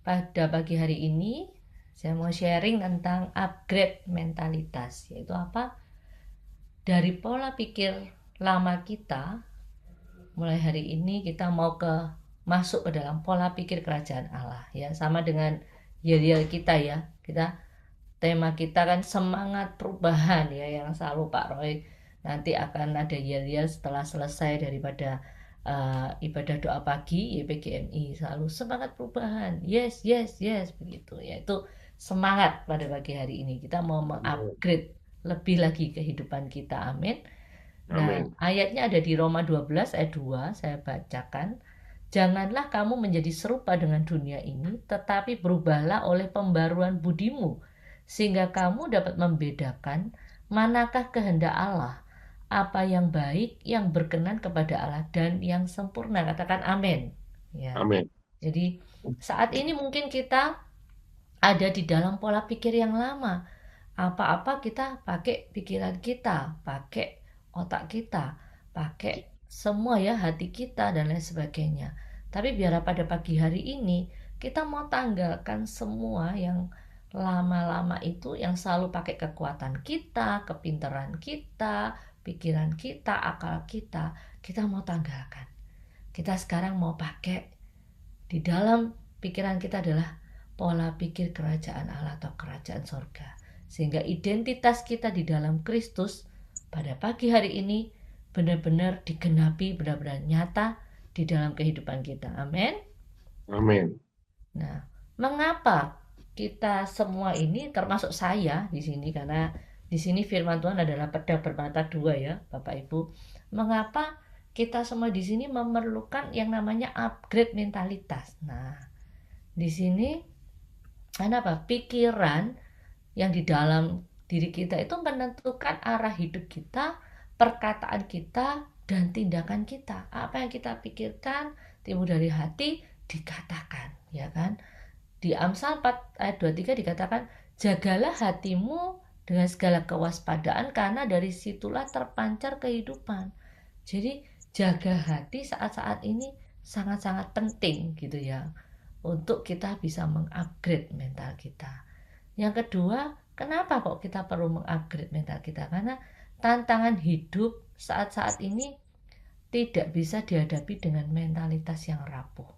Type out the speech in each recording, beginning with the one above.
pada pagi hari ini saya mau sharing tentang upgrade mentalitas, yaitu apa? Dari pola pikir lama kita, mulai hari ini kita mau masuk ke dalam pola pikir kerajaan Allah, ya, sama dengan yel kita ya. Tema kita kan semangat perubahan ya, yang selalu Pak Roy nanti akan ada yel setelah selesai daripada ibadah doa pagi YPGMI, selalu semangat perubahan, yes yes yes, begitu ya. Itu semangat pada pagi hari ini kita mau mengupgrade lebih lagi kehidupan kita, amin. Nah, Amin. ayatnya ada di Roma 12 ayat 2, saya bacakan. Janganlah kamu menjadi serupa dengan dunia ini, tetapi berubahlah oleh pembaruan budimu, sehingga kamu dapat membedakan manakah kehendak Allah, apa yang baik, yang berkenan kepada Allah, dan yang sempurna. Katakan amin. Ya, Amin. jadi saat ini mungkin kita ada di dalam pola pikir yang lama. Apa-apa kita pakai pikiran kita, pakai otak kita, pakai semua ya, hati kita dan lain sebagainya. Tapi biar pada pagi hari ini kita mau tanggalkan semua yang lama-lama itu, yang selalu pakai kekuatan kita, kepintaran kita, pikiran kita, akal kita. Kita mau tanggalkan. Kita sekarang mau pakai di dalam pikiran kita adalah pola pikir kerajaan Allah atau kerajaan sorga. Sehingga identitas kita di dalam Kristus pada pagi hari ini benar-benar digenapi, benar-benar nyata di dalam kehidupan kita. Amin. Amin. Nah, mengapa kita semua ini, termasuk saya di sini, karena di sini firman Tuhan adalah pedang bermata dua ya, Bapak Ibu. Mengapa kita semua di sini memerlukan yang namanya upgrade mentalitas? Nah, di sini kenapa? Pikiran yang di dalam diri kita itu menentukan arah hidup kita, perkataan kita, dan tindakan kita. Apa yang kita pikirkan, timbul dari hati, dikatakan, ya kan? Di Amsal 4 ayat 23 dikatakan, jagalah hatimu dengan segala kewaspadaan, karena dari situlah terpancar kehidupan. Jadi jaga hati saat-saat ini sangat-sangat penting gitu ya, untuk kita bisa mengupgrade mental kita. Yang kedua, kenapa kok kita perlu mengupgrade mental kita? Karena tantangan hidup saat-saat ini tidak bisa dihadapi dengan mentalitas yang rapuh.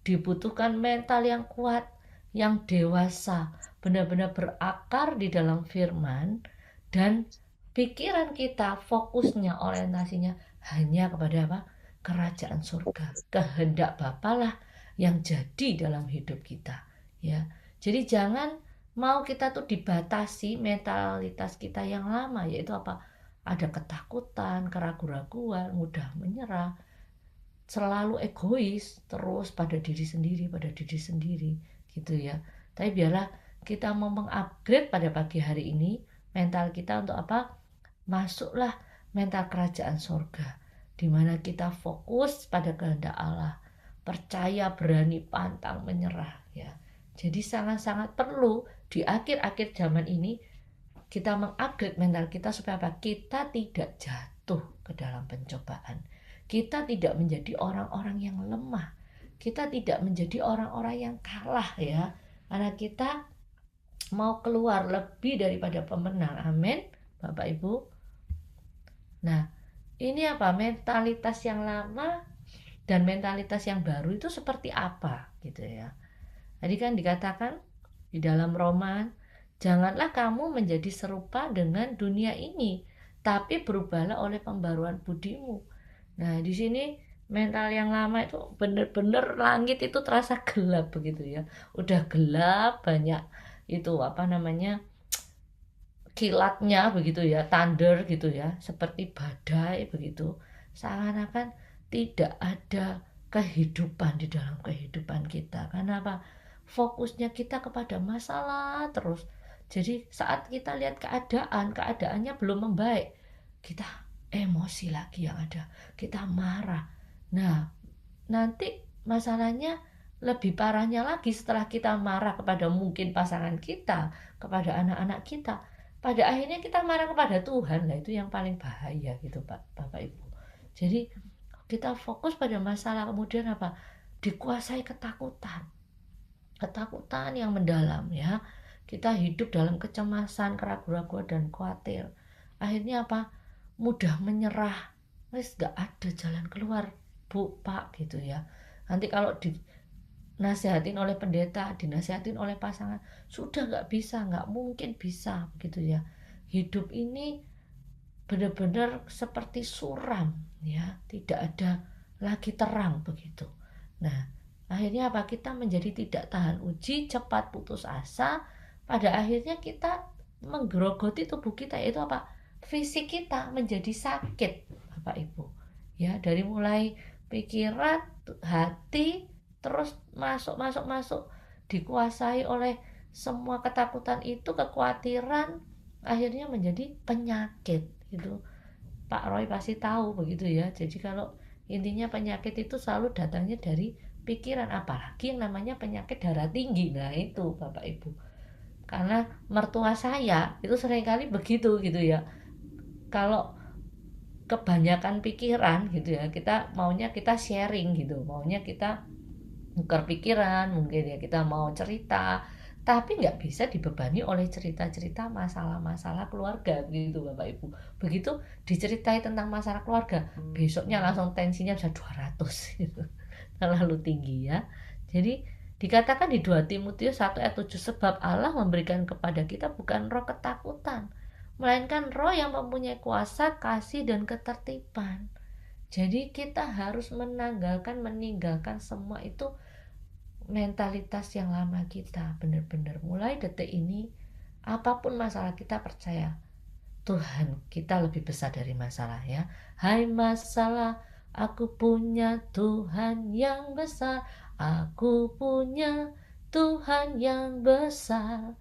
Dibutuhkan mental yang kuat, yang dewasa, benar-benar berakar di dalam firman, dan pikiran kita fokusnya, orientasinya hanya kepada apa? Kerajaan surga. Kehendak Bapa lah yang jadi dalam hidup kita, ya. Jadi jangan mau kita tuh dibatasi mentalitas kita yang lama, yaitu apa? Ada ketakutan, keraguan-raguan, mudah menyerah, selalu egois, terus pada diri sendiri gitu ya. Tapi biarlah kita mau mengupgrade pada pagi hari ini mental kita untuk apa? Masuklah mental kerajaan surga, di mana kita fokus pada kehendak Allah, percaya, berani, pantang menyerah ya. Jadi sangat-sangat perlu di akhir-akhir zaman ini kita mengupgrade mental kita supaya apa? Kita tidak jatuh ke dalam pencobaan. Kita tidak menjadi orang-orang yang lemah. Kita tidak menjadi orang-orang yang kalah ya. Karena kita mau keluar lebih daripada pemenang. Amin. Bapak Ibu. Nah, ini apa? Mentalitas yang lama dan mentalitas yang baru itu seperti apa gitu ya. Tadi kan dikatakan di dalam Roma, janganlah kamu menjadi serupa dengan dunia ini, tapi berubahlah oleh pembaruan budimu. Nah, di sini mental yang lama itu benar-benar langit itu terasa gelap begitu ya. Udah gelap, banyak itu apa namanya? Kilatnya begitu ya, thunder gitu ya, seperti badai begitu. Seakan-akan tidak ada kehidupan di dalam kehidupan kita. Karena apa? Fokusnya kita kepada masalah terus. Jadi saat kita lihat keadaannya belum membaik, kita emosi lagi yang ada. Kita marah. Nah, nanti masalahnya lebih parahnya lagi setelah kita marah kepada mungkin pasangan kita, kepada anak-anak kita. Pada akhirnya kita marah kepada Tuhan. Lah itu yang paling bahaya gitu Pak, Bapak Ibu. Jadi kita fokus pada masalah, kemudian apa? Dikuasai ketakutan. ketakutan yang mendalam ya. Kita hidup dalam kecemasan, keraguan-raguan dan khawatir. Akhirnya apa? Mudah menyerah. Wes gak ada jalan keluar, Bu, Pak gitu ya. Nanti kalau dinasihatin oleh pendeta, dinasihatin oleh pasangan, sudah gak bisa, gak mungkin bisa begitu ya. Hidup ini benar-benar seperti suram ya, tidak ada lagi terang begitu. Nah, akhirnya apa? Kita menjadi tidak tahan uji, cepat putus asa. Pada akhirnya kita menggerogoti tubuh kita, yaitu apa? Fisik kita menjadi sakit, Bapak Ibu. Ya, dari mulai pikiran, hati, terus masuk dikuasai oleh semua ketakutan itu, kekhawatiran, akhirnya menjadi penyakit gitu. Pak Roy pasti tahu begitu ya. Jadi kalau intinya penyakit itu selalu datangnya dari pikiran, apalagi yang namanya penyakit darah tinggi. Nah itu Bapak Ibu, karena mertua saya itu seringkali begitu gitu ya. Kalau kebanyakan pikiran gitu ya, kita maunya kita sharing gitu, maunya kita tukar pikiran, mungkin ya kita mau cerita, tapi nggak bisa dibebani oleh cerita-cerita masalah-masalah keluarga gitu Bapak Ibu. Begitu diceritai tentang masalah keluarga, besoknya langsung tensinya bisa 200 gitu. Terlalu tinggi ya. Jadi dikatakan di 2 Timotius 1 ayat 7, sebab Allah memberikan kepada kita bukan roh ketakutan, melainkan roh yang mempunyai kuasa, kasih dan ketertiban. Jadi kita harus meninggalkan semua itu mentalitas yang lama kita. Benar-benar mulai detik ini, apapun masalah kita percaya Tuhan kita lebih besar dari masalah ya. Hai masalah, aku punya Tuhan yang besar. Aku punya Tuhan yang besar,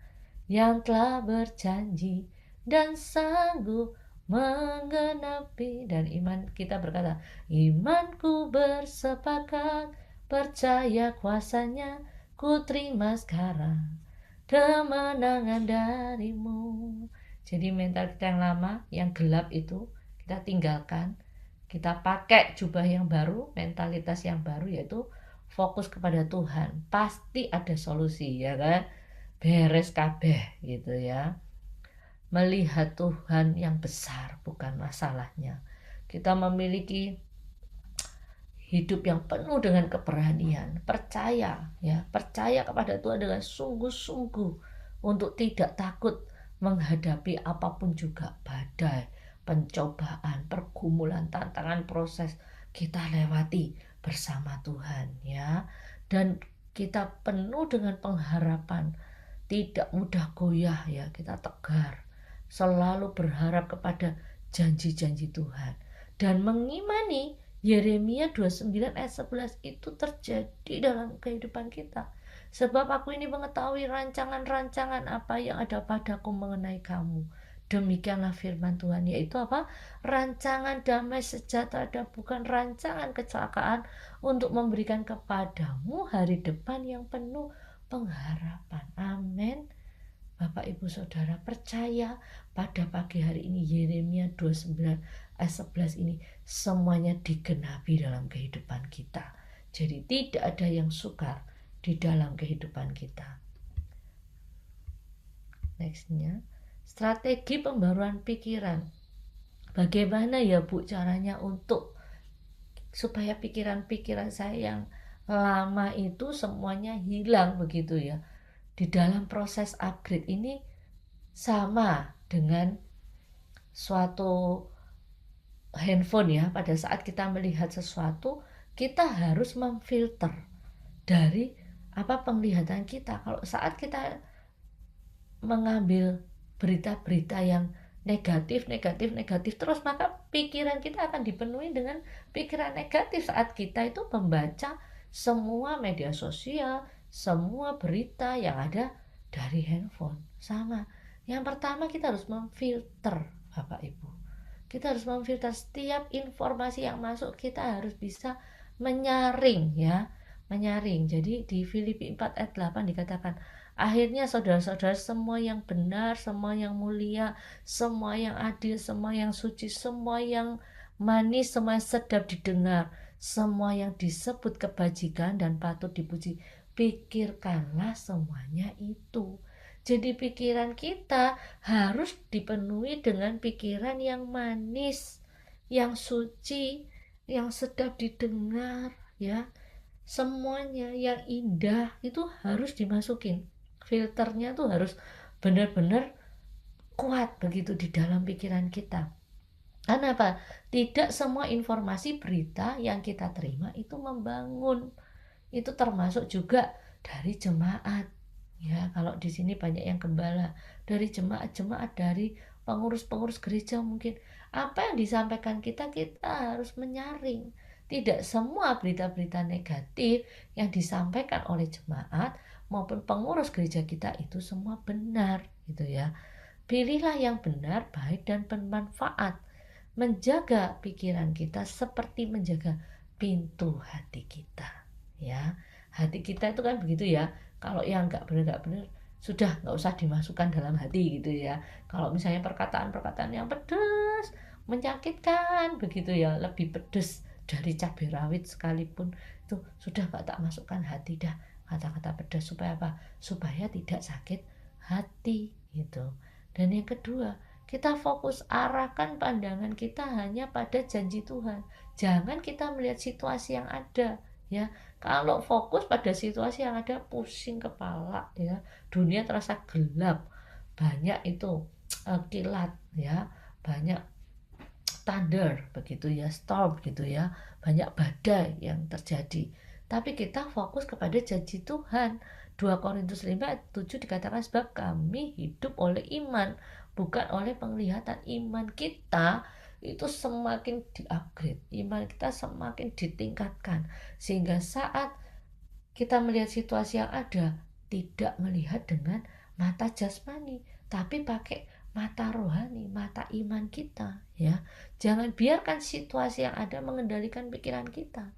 yang telah berjanji dan sanggup menggenapi. Dan iman kita berkata, imanku bersepakat, percaya kuasanya, ku terima sekarang kemenangan darimu. Jadi mental kita yang lama, yang gelap itu kita tinggalkan. Kita pakai jubah yang baru, mentalitas yang baru, yaitu fokus kepada Tuhan. Pasti ada solusi ya kan. Beres kabeh gitu ya. Melihat Tuhan yang besar, bukan masalahnya. Kita memiliki hidup yang penuh dengan keberanian, percaya kepada Tuhan dengan sungguh-sungguh untuk tidak takut menghadapi apapun juga, badai, pencobaan, pergumulan, tantangan, proses kita lewati bersama Tuhan ya. Dan kita penuh dengan pengharapan, tidak mudah goyah ya, kita tegar, selalu berharap kepada janji-janji Tuhan dan mengimani Yeremia 29 ayat 11 itu terjadi dalam kehidupan kita. Sebab aku ini mengetahui rancangan-rancangan apa yang ada padaku mengenai kamu. Demikianlah firman Tuhan, yaitu apa? Rancangan damai sejahtera dan bukan rancangan kecelakaan, untuk memberikan kepadamu hari depan yang penuh pengharapan. Amin. Bapak Ibu Saudara, percaya pada pagi hari ini Yeremia 29 ayat 11 ini semuanya digenapi dalam kehidupan kita. Jadi tidak ada yang sukar di dalam kehidupan kita. Nextnya, strategi pembaruan pikiran. Bagaimana ya Bu caranya untuk supaya pikiran-pikiran saya yang lama itu semuanya hilang begitu ya. Di dalam proses upgrade ini sama dengan suatu handphone ya. Pada saat kita melihat sesuatu, kita harus memfilter dari apa penglihatan kita. Kalau saat kita mengambil berita-berita yang negatif terus, maka pikiran kita akan dipenuhi dengan pikiran negatif saat kita itu membaca semua media sosial, semua berita yang ada dari handphone. Sama. Yang pertama kita harus memfilter, Bapak Ibu. Kita harus memfilter setiap informasi yang masuk, kita harus bisa menyaring ya. Menyaring. Jadi di Filipi 4 ayat 8 dikatakan, akhirnya saudara-saudara, semua yang benar, semua yang mulia, semua yang adil, semua yang suci, semua yang manis, semua yang sedap didengar, semua yang disebut kebajikan dan patut dipuji, pikirkanlah semuanya itu. Jadi pikiran kita harus dipenuhi dengan pikiran yang manis, yang suci, yang sedap didengar, ya. Semuanya yang indah itu harus dimasukin. Filternya tuh harus benar-benar kuat begitu di dalam pikiran kita. Karena apa? Tidak semua informasi berita yang kita terima itu membangun. Itu termasuk juga dari jemaat. Ya, kalau di sini banyak yang gembala, dari jemaat-jemaat, dari pengurus-pengurus gereja mungkin. Apa yang disampaikan kita harus menyaring. Tidak semua berita-berita negatif yang disampaikan oleh jemaat maupun pengurus gereja kita itu semua benar, gitu ya. Pilihlah yang benar, baik dan bermanfaat. Menjaga pikiran kita seperti menjaga pintu hati kita, ya. Hati kita itu kan begitu ya, kalau yang nggak benar sudah nggak usah dimasukkan dalam hati gitu ya. Kalau misalnya perkataan-perkataan yang pedas, menyakitkan begitu ya, lebih pedas dari cabai rawit sekalipun, itu sudah nggak tak masukkan hati dah kata-kata pedas. Supaya apa? Supaya tidak sakit hati gitu. Dan yang kedua, kita fokus arahkan pandangan kita hanya pada janji Tuhan. Jangan kita melihat situasi yang ada, ya. Kalau fokus pada situasi yang ada, pusing kepala, ya. Dunia terasa gelap. Banyak itu kilat, ya. Banyak thunder begitu ya, storm gitu ya. Banyak badai yang terjadi. Tapi kita fokus kepada janji Tuhan. 2 Korintus 5 ayat 7 dikatakan, sebab kami hidup oleh iman, bukan oleh penglihatan. Iman kita itu semakin di-upgrade, iman kita semakin ditingkatkan, sehingga saat kita melihat situasi yang ada, tidak melihat dengan mata jasmani, tapi pakai mata rohani, mata iman kita, ya. Jangan biarkan situasi yang ada mengendalikan pikiran kita.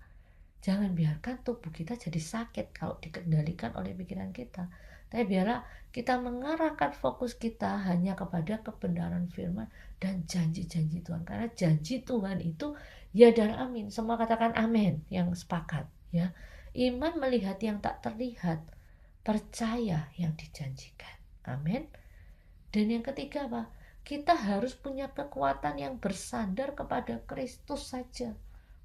Jangan biarkan tubuh kita jadi sakit kalau dikendalikan oleh pikiran kita. Tapi biarlah kita mengarahkan fokus kita hanya kepada kebenaran firman dan janji-janji Tuhan. Karena janji Tuhan itu ya dan amin. Semua katakan amin yang sepakat, ya. Iman melihat yang tak terlihat, percaya yang dijanjikan. Amin. Dan yang ketiga apa? Kita harus punya kekuatan yang bersandar kepada Kristus saja.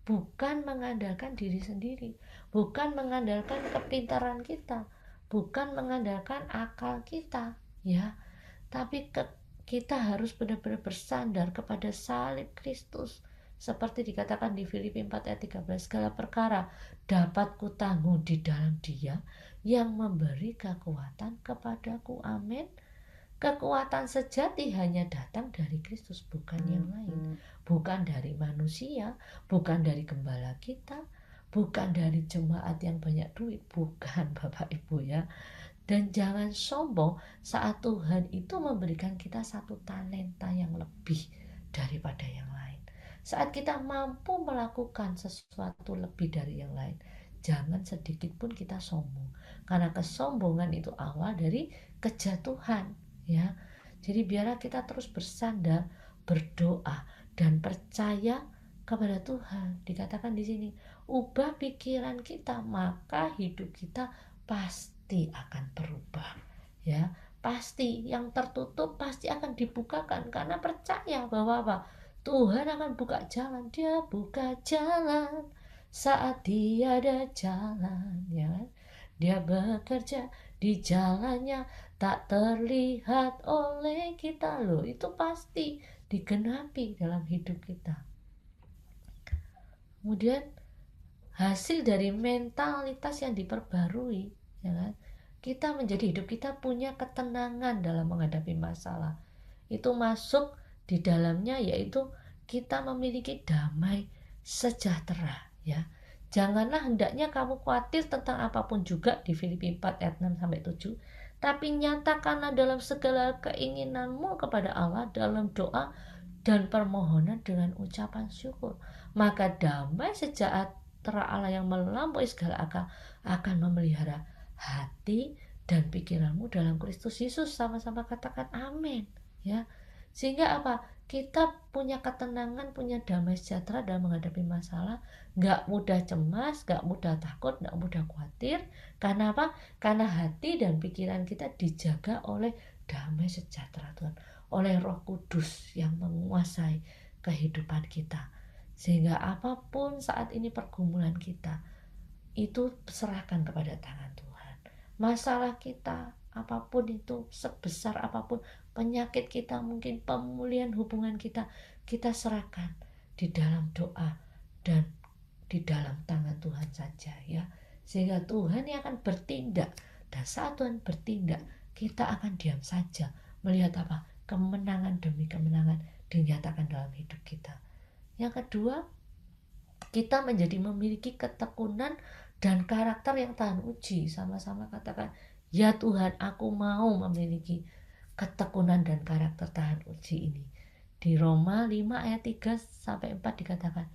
Bukan mengandalkan diri sendiri, bukan mengandalkan kepintaran kita, bukan mengandalkan akal kita, ya. Tapi kita harus benar-benar bersandar kepada salib Kristus. Seperti dikatakan di Filipi 4 ayat 13, segala perkara dapat kutanggung di dalam Dia yang memberi kekuatan kepadaku. Amin. Kekuatan sejati hanya datang dari Kristus, bukan yang lain. Bukan dari manusia, bukan dari gembala kita, bukan dari jemaat yang banyak duit, bukan Bapak Ibu, ya. Dan jangan sombong saat Tuhan itu memberikan kita satu talenta yang lebih daripada yang lain. Saat kita mampu melakukan sesuatu lebih dari yang lain, jangan sedikit pun kita sombong. Karena kesombongan itu awal dari kejatuhan, ya. Jadi biarlah kita terus bersandar, berdoa dan percaya kepada Tuhan. Dikatakan di sini, ubah pikiran kita, maka hidup kita pasti akan berubah, ya. Pasti yang tertutup pasti akan dibukakan, karena percaya bahwa apa? Tuhan akan buka jalan. Dia buka jalan saat tiada jalan, ya. Dia bekerja di jalannya tak terlihat oleh kita, loh. Itu pasti digenapi dalam hidup kita. Kemudian hasil dari mentalitas yang diperbarui, ya kan? Kita menjadi hidup kita punya ketenangan dalam menghadapi masalah. Itu masuk di dalamnya, yaitu kita memiliki damai sejahtera, ya. Janganlah hendaknya kamu khawatir tentang apapun juga, di Filipi 4 ayat 6 sampai 7. Tapi nyatakanlah dalam segala keinginanmu kepada Allah dalam doa dan permohonan dengan ucapan syukur. Maka damai sejahtera Allah yang melampaui segala akal akan memelihara hati dan pikiranmu dalam Kristus Yesus. Sama-sama katakan amin, ya. Sehingga apa? kita punya ketenangan, punya damai sejahtera dalam menghadapi masalah, nggak mudah cemas, nggak mudah takut, nggak mudah khawatir. Karena apa? Karena hati dan pikiran kita dijaga oleh damai sejahtera Tuhan, oleh Roh Kudus yang menguasai kehidupan kita. Sehingga apapun saat ini pergumulan kita, itu serahkan kepada tangan Tuhan. Masalah kita, apapun itu, sebesar apapun, penyakit kita, mungkin pemulihan hubungan kita, kita serahkan di dalam doa dan di dalam tangan Tuhan saja ya. Sehingga Tuhan yang akan bertindak, dan saat Tuhan bertindak, kita akan diam saja melihat apa? Kemenangan demi kemenangan dinyatakan dalam hidup kita. Yang kedua, kita menjadi memiliki ketekunan dan karakter yang tahan uji. Sama-sama katakan, ya Tuhan, aku mau memiliki ketekunan dan karakter tahan uji ini. Di Roma 5 ayat 3-4 dikatakan,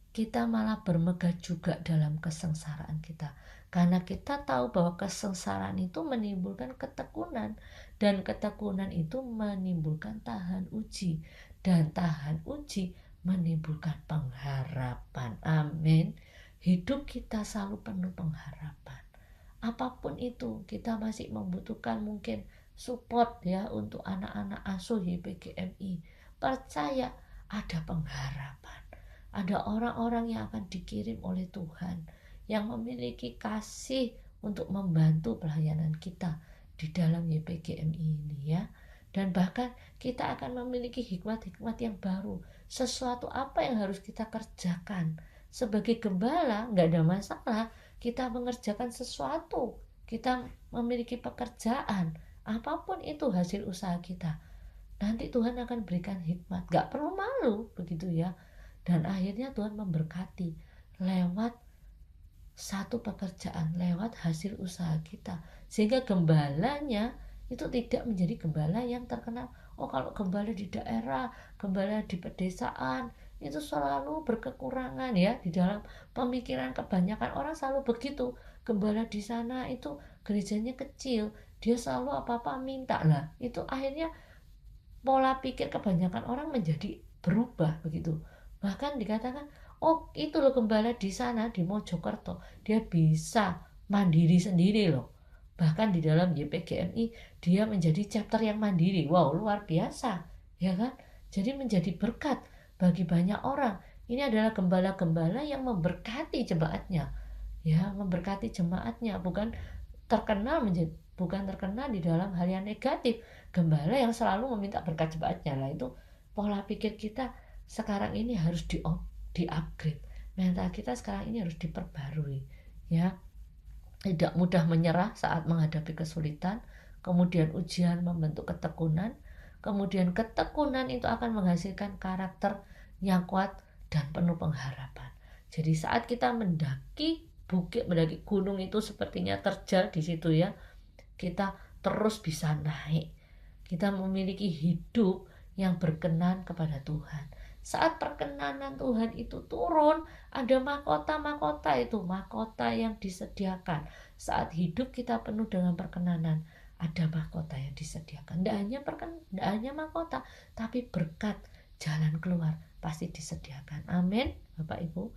kita malah bermegah juga dalam kesengsaraan kita. Karena kita tahu bahwa kesengsaraan itu menimbulkan ketekunan. Dan ketekunan itu menimbulkan tahan uji. Dan tahan uji menimbulkan pengharapan. Amin. Hidup kita selalu penuh pengharapan. Apapun itu, kita masih membutuhkan mungkin support ya untuk anak-anak asuh YPGMI. Percaya ada pengharapan. Ada orang-orang yang akan dikirim oleh Tuhan yang memiliki kasih untuk membantu pelayanan kita di dalam YPGMI ini ya. Dan bahkan kita akan memiliki hikmat-hikmat yang baru. Sesuatu apa yang harus kita kerjakan. Sebagai gembala nggak ada masalah kita mengerjakan sesuatu, kita memiliki pekerjaan, apapun itu hasil usaha kita, nanti Tuhan akan berikan hikmat, gak perlu malu begitu ya. Dan akhirnya Tuhan memberkati lewat satu pekerjaan, lewat hasil usaha kita, sehingga gembalanya itu tidak menjadi gembala yang terkenal. Oh, kalau gembala di daerah, gembala di pedesaan itu selalu berkekurangan ya. Di dalam pemikiran kebanyakan orang selalu begitu. Gembala di sana itu gerejanya kecil, dia selalu apa-apa minta lah. Itu akhirnya pola pikir kebanyakan orang menjadi berubah begitu. Bahkan dikatakan, oh itu loh gembala di sana di Mojokerto, dia bisa mandiri sendiri loh. Bahkan di dalam YPGMI dia menjadi chapter yang mandiri. Wow, luar biasa ya kan. Jadi menjadi berkat bagi banyak orang. Ini adalah gembala-gembala yang memberkati jemaatnya ya, memberkati jemaatnya, bukan terkenal di dalam hal yang negatif. Gembala yang selalu meminta berkat jemaatnya lah, itu pola pikir kita sekarang ini harus di-upgrade. Mental kita sekarang ini harus diperbarui ya. Tidak mudah menyerah saat menghadapi kesulitan, kemudian ujian membentuk ketekunan, kemudian ketekunan itu akan menghasilkan karakter yang kuat dan penuh pengharapan. Jadi saat kita mendaki bukit, mendaki gunung itu sepertinya terjal di situ ya, kita terus bisa naik. Kita memiliki hidup yang berkenan kepada Tuhan. Saat perkenanan Tuhan itu turun, ada mahkota-mahkota itu, mahkota yang disediakan. Saat hidup kita penuh dengan perkenanan, ada mahkota yang disediakan. Tidak hanya mahkota, tapi berkat, jalan keluar pasti disediakan. Amin, Bapak Ibu.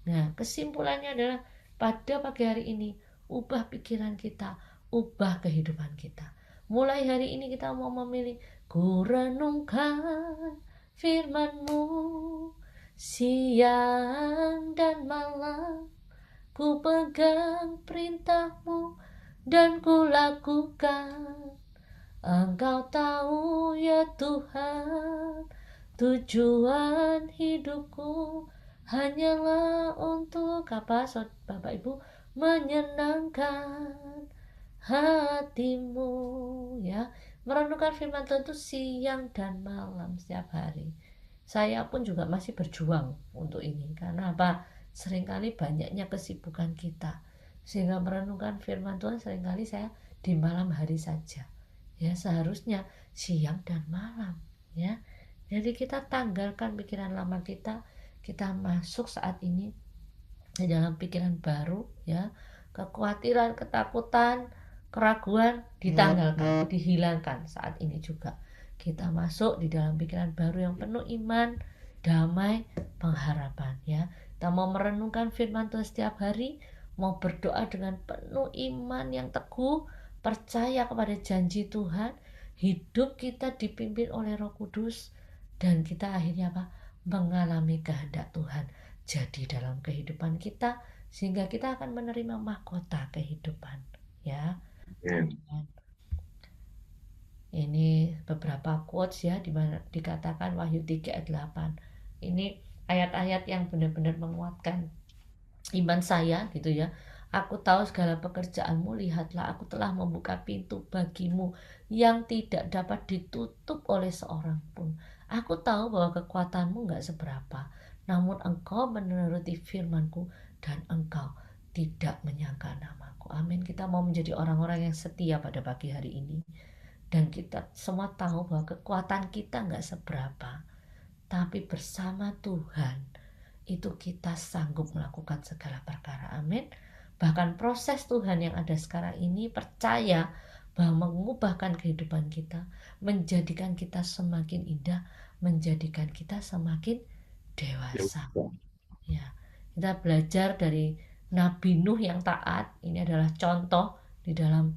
Nah, kesimpulannya adalah pada pagi hari ini, ubah pikiran kita, ubah kehidupan kita. Mulai hari ini kita mau memilih, ku renungkan firman-Mu siang dan malam, ku pegang perintah-Mu dan ku lakukan. Engkau tahu ya Tuhan, tujuan hidupku hanyalah untuk apa, Bapak Ibu? Menyenangkan hatimu ya. Merenungkan firman Tuhan itu siang dan malam setiap hari. Saya pun juga masih berjuang untuk ini. Karena apa? Seringkali banyaknya kesibukan kita, sehingga merenungkan firman Tuhan seringkali saya di malam hari saja ya, seharusnya siang dan malam ya. Jadi kita tanggalkan pikiran lama kita masuk saat ini di dalam pikiran baru ya. Kekhawatiran, ketakutan, keraguan ditanggalkan, dihilangkan saat ini juga. kita masuk di dalam pikiran baru yang penuh iman, damai, pengharapan ya. Kita mau merenungkan firman Tuhan setiap hari, mau berdoa dengan penuh iman yang teguh, percaya kepada janji Tuhan, hidup kita dipimpin oleh Roh Kudus, dan kita akhirnya apa? Mengalami kehendak Tuhan jadi dalam kehidupan kita, sehingga kita akan menerima mahkota kehidupan ya. Amin. Amin. Ini beberapa quotes ya, di mana dikatakan Wahyu 3 ayat 8. Ini ayat-ayat yang benar-benar menguatkan iman saya gitu ya. Aku tahu segala pekerjaanmu, lihatlah aku telah membuka pintu bagimu yang tidak dapat ditutup oleh seorang pun. Aku tahu bahwa kekuatanmu gak seberapa, namun engkau menuruti firmanku dan engkau tidak menyangka namaku. Amin. Kita mau menjadi orang-orang yang setia pada pagi hari ini. Dan kita semua tahu bahwa kekuatan kita gak seberapa, tapi bersama Tuhan itu kita sanggup melakukan segala perkara. Amin. Bahkan proses Tuhan yang ada sekarang ini, percaya bahwa mengubahkan kehidupan kita, menjadikan kita semakin indah, menjadikan kita semakin dewasa ya. Kita belajar dari Nabi Nuh yang taat. Ini adalah contoh di dalam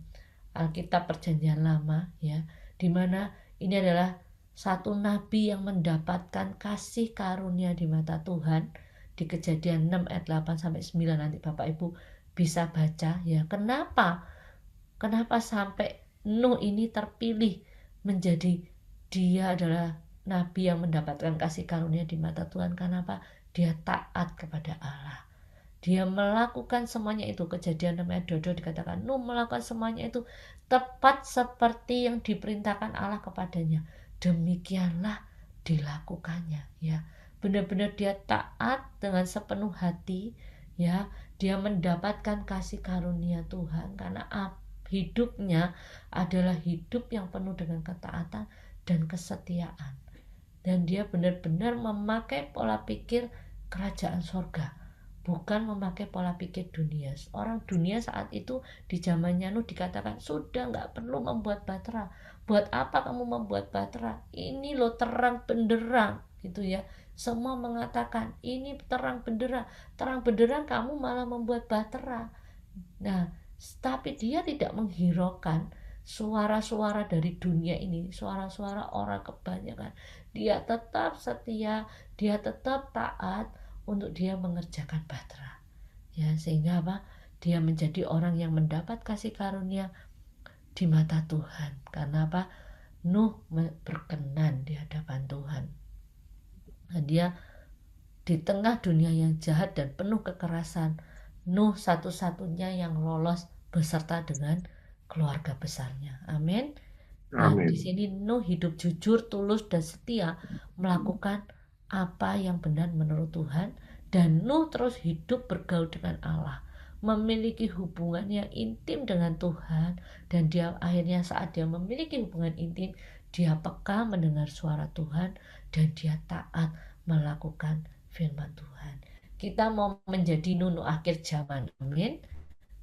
Alkitab Perjanjian Lama ya, dimana ini adalah satu nabi yang mendapatkan kasih karunia di mata Tuhan. Di Kejadian 6 ayat 8 sampai 9 nanti Bapak Ibu bisa baca ya. Kenapa sampai Nuh ini terpilih menjadi, dia adalah nabi yang mendapatkan kasih karunia di mata Tuhan. Kenapa? Dia taat kepada Allah. Dia melakukan semuanya itu. Kejadian 6 ayat 22 dikatakan Nuh melakukan semuanya itu tepat seperti yang diperintahkan Allah kepadanya. Demikianlah dilakukannya ya. Benar-benar dia taat dengan sepenuh hati ya. Dia mendapatkan kasih karunia Tuhan karena hidupnya adalah hidup yang penuh dengan ketaatan dan kesetiaan. Dan dia benar-benar memakai pola pikir kerajaan sorga, bukan memakai pola pikir dunia. Orang dunia saat itu di zamannya Nuh dikatakan sudah nggak perlu membuat bahtera. Buat apa kamu membuat bahtera? Ini loh terang benderang gitu ya. Semua mengatakan ini terang benderang kamu malah membuat bahtera. Nah, tapi dia tidak menghiraukan suara-suara dari dunia ini, suara-suara orang kebanyakan. Dia tetap setia, dia tetap taat untuk dia mengerjakan bahtera ya, sehingga apa, dia menjadi orang yang mendapat kasih karunia di mata Tuhan. Karena apa? Nuh berkenan di hadapan Tuhan. Dan dia di tengah dunia yang jahat dan penuh kekerasan, Nuh satu-satunya yang lolos beserta dengan keluarga besarnya. Amin. Nah, di Amin. sini Nuh hidup jujur, tulus, dan setia melakukan apa yang benar menurut Tuhan. Dan Nuh terus hidup bergaul dengan Allah, memiliki hubungan yang intim dengan Tuhan. Dan dia akhirnya saat dia memiliki hubungan intim, dia peka mendengar suara Tuhan dan dia taat melakukan firman Tuhan. Kita mau menjadi Nuh akhir zaman. Amin.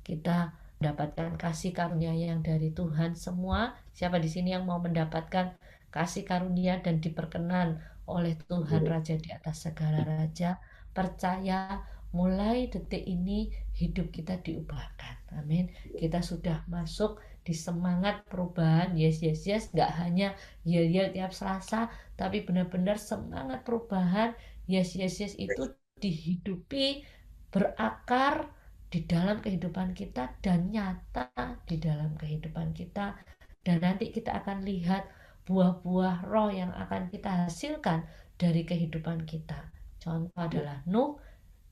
Kita mendapatkan kasih karunia yang dari Tuhan semua. Siapa di sini yang mau mendapatkan kasih karunia dan diperkenan oleh Tuhan Raja di atas segala raja? Percaya mulai detik ini hidup kita diubahkan. Amin. Kita sudah masuk di semangat perubahan. Yes, yes, yes. Gak hanya yel-yel tiap Selasa, tapi benar-benar semangat perubahan. Yes, yes, yes itu dihidupi, berakar di dalam kehidupan kita dan nyata di dalam kehidupan kita. Dan nanti kita akan lihat buah-buah roh yang akan kita hasilkan dari kehidupan kita. Contoh adalah Nuh,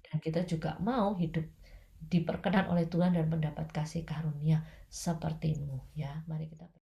dan kita juga mau hidup diperkenan oleh Tuhan dan mendapat kasih karunia seperti Nuh ya. Mari kita